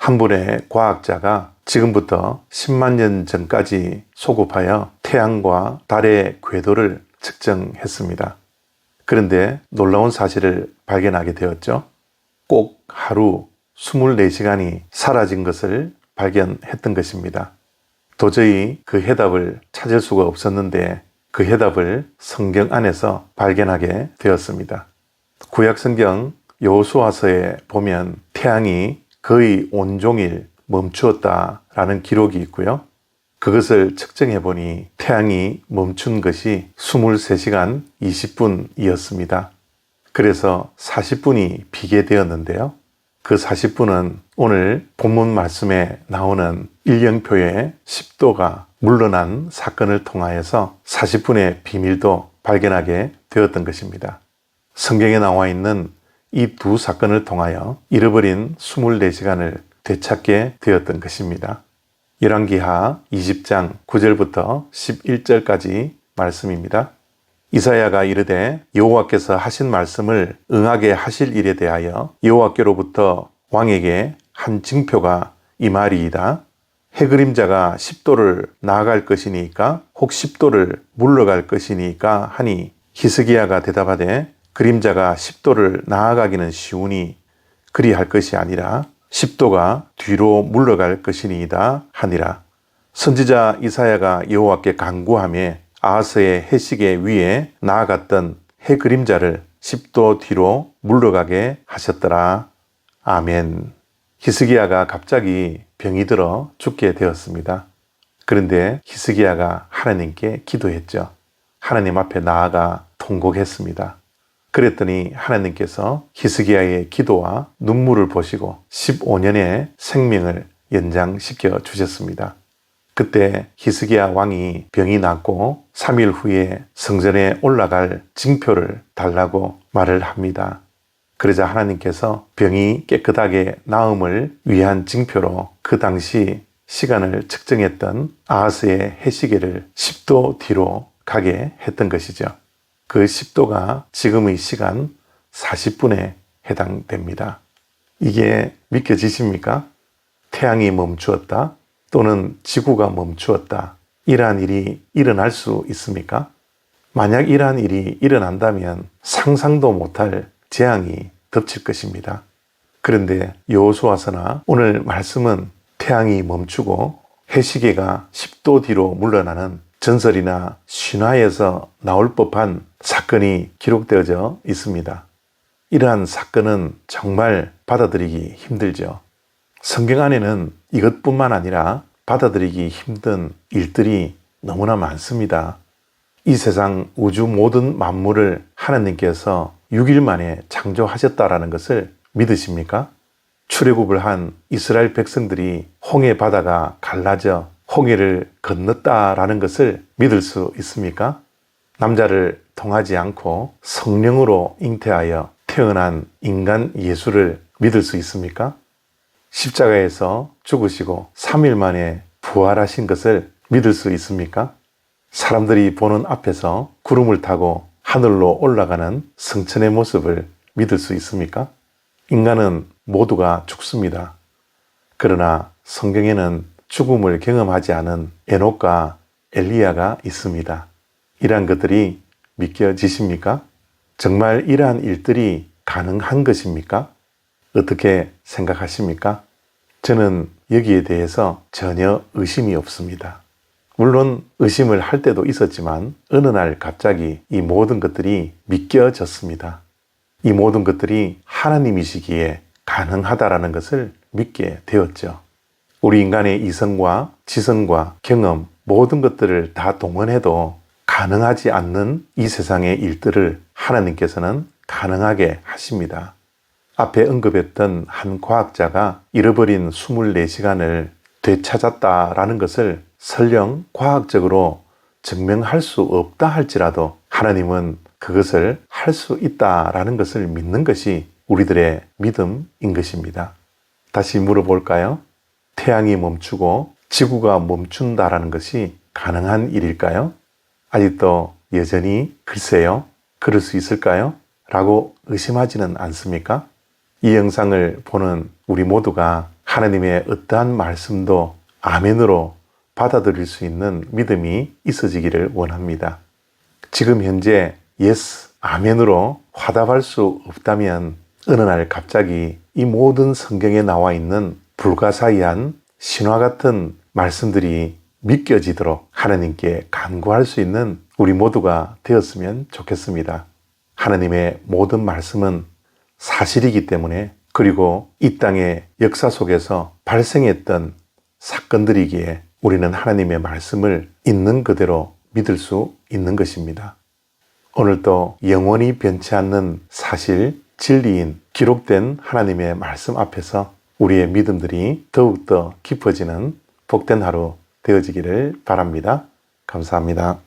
한 분의 과학자가 지금부터 10만 년 전까지 소급하여 태양과 달의 궤도를 측정했습니다. 그런데 놀라운 사실을 발견하게 되었죠. 꼭 하루 24시간이 사라진 것을 발견했던 것입니다. 도저히 그 해답을 찾을 수가 없었는데 그 해답을 성경 안에서 발견하게 되었습니다. 구약 성경 여호수아서에 보면 태양이 거의 온종일 멈추었다라는 기록이 있고요. 그것을 측정해 보니 태양이 멈춘 것이 23시간 20분이었습니다. 그래서 40분이 비게 되었는데요. 그 40분은 오늘 본문 말씀에 나오는 일령표의 10도가 물러난 사건을 통하여서 40분의 비밀도 발견하게 되었던 것입니다. 성경에 나와 있는 이 두 사건을 통하여 잃어버린 24시간을 되찾게 되었던 것입니다. 열왕기하 20장 9절부터 11절까지 말씀입니다. 이사야가 이르되 여호와께서 하신 말씀을 응하게 하실 일에 대하여 여호와께로부터 왕에게 한 징표가 임하리이다. 해그림자가 10도를 나아갈 것이니까 혹 10도를 물러갈 것이니까 하니 히스기야가 대답하되 그림자가 10도를 나아가기는 쉬우니 그리할 것이 아니라 10도가 뒤로 물러갈 것이니이다 하니라. 선지자 이사야가 여호와께 간구하며 아하스의 해시계 위에 나아갔던 해 그림자를 10도 뒤로 물러가게 하셨더라. 아멘. 히스기야가 갑자기 병이 들어 죽게 되었습니다. 그런데 히스기야가 하나님께 기도했죠. 하나님 앞에 나아가 통곡했습니다. 그랬더니 하나님께서 히스기야의 기도와 눈물을 보시고 15년의 생명을 연장시켜 주셨습니다. 그때 히스기야 왕이 병이 낫고 3일 후에 성전에 올라갈 징표를 달라고 말을 합니다. 그러자 하나님께서 병이 깨끗하게 나음을 위한 징표로 그 당시 시간을 측정했던 아하스의 해시계를 10도 뒤로 가게 했던 것이죠. 그 10도가 지금의 시간 40분에 해당됩니다. 이게 믿겨지십니까? 태양이 멈추었다 또는 지구가 멈추었다. 이러한 일이 일어날 수 있습니까? 만약 이러한 일이 일어난다면 상상도 못할 재앙이 덮칠 것입니다. 그런데 여호수아서나 오늘 말씀은 태양이 멈추고 해시계가 10도 뒤로 물러나는 전설이나 신화에서 나올 법한 사건이 기록되어져 있습니다. 이러한 사건은 정말 받아들이기 힘들죠. 성경 안에는 이것뿐만 아니라 받아들이기 힘든 일들이 너무나 많습니다. 이 세상 우주 모든 만물을 하나님께서 6일 만에 창조하셨다라는 것을 믿으십니까? 출애굽을 한 이스라엘 백성들이 홍해 바다가 갈라져 홍해를 건넜다라는 것을 믿을 수 있습니까? 남자를 통하지 않고 성령으로 잉태하여 태어난 인간 예수를 믿을 수 있습니까? 십자가에서 죽으시고 3일 만에 부활하신 것을 믿을 수 있습니까? 사람들이 보는 앞에서 구름을 타고 하늘로 올라가는 성천의 모습을 믿을 수 있습니까? 인간은 모두가 죽습니다. 그러나 성경에는 죽음을 경험하지 않은 에녹과 엘리야가 있습니다. 이러한 것들이 믿겨지십니까? 정말 이러한 일들이 가능한 것입니까? 어떻게 생각하십니까? 저는 여기에 대해서 전혀 의심이 없습니다. 물론 의심을 할 때도 있었지만 어느 날 갑자기 이 모든 것들이 믿겨졌습니다. 이 모든 것들이 하나님이시기에 가능하다라는 것을 믿게 되었죠. 우리 인간의 이성과 지성과 경험 모든 것들을 다 동원해도 가능하지 않는 이 세상의 일들을 하나님께서는 가능하게 하십니다. 앞에 언급했던 한 과학자가 잃어버린 24시간을 되찾았다라는 것을 설령 과학적으로 증명할 수 없다 할지라도 하나님은 그것을 할 수 있다라는 것을 믿는 것이 우리들의 믿음인 것입니다. 다시 물어볼까요? 태양이 멈추고 지구가 멈춘다라는 것이 가능한 일일까요? 아직도 여전히 글쎄요, 그럴 수 있을까요? 라고 의심하지는 않습니까? 이 영상을 보는 우리 모두가 하나님의 어떠한 말씀도 아멘으로 받아들일 수 있는 믿음이 있어지기를 원합니다. 지금 현재 예스, 아멘으로 화답할 수 없다면 어느 날 갑자기 이 모든 성경에 나와 있는 불가사의한 신화 같은 말씀들이 믿겨지도록 하나님께 간구할 수 있는 우리 모두가 되었으면 좋겠습니다. 하나님의 모든 말씀은 사실이기 때문에, 그리고 이 땅의 역사 속에서 발생했던 사건들이기에 우리는 하나님의 말씀을 있는 그대로 믿을 수 있는 것입니다. 오늘도 영원히 변치 않는 사실, 진리인 기록된 하나님의 말씀 앞에서 우리의 믿음들이 더욱더 깊어지는 복된 하루 되어지기를 바랍니다. 감사합니다.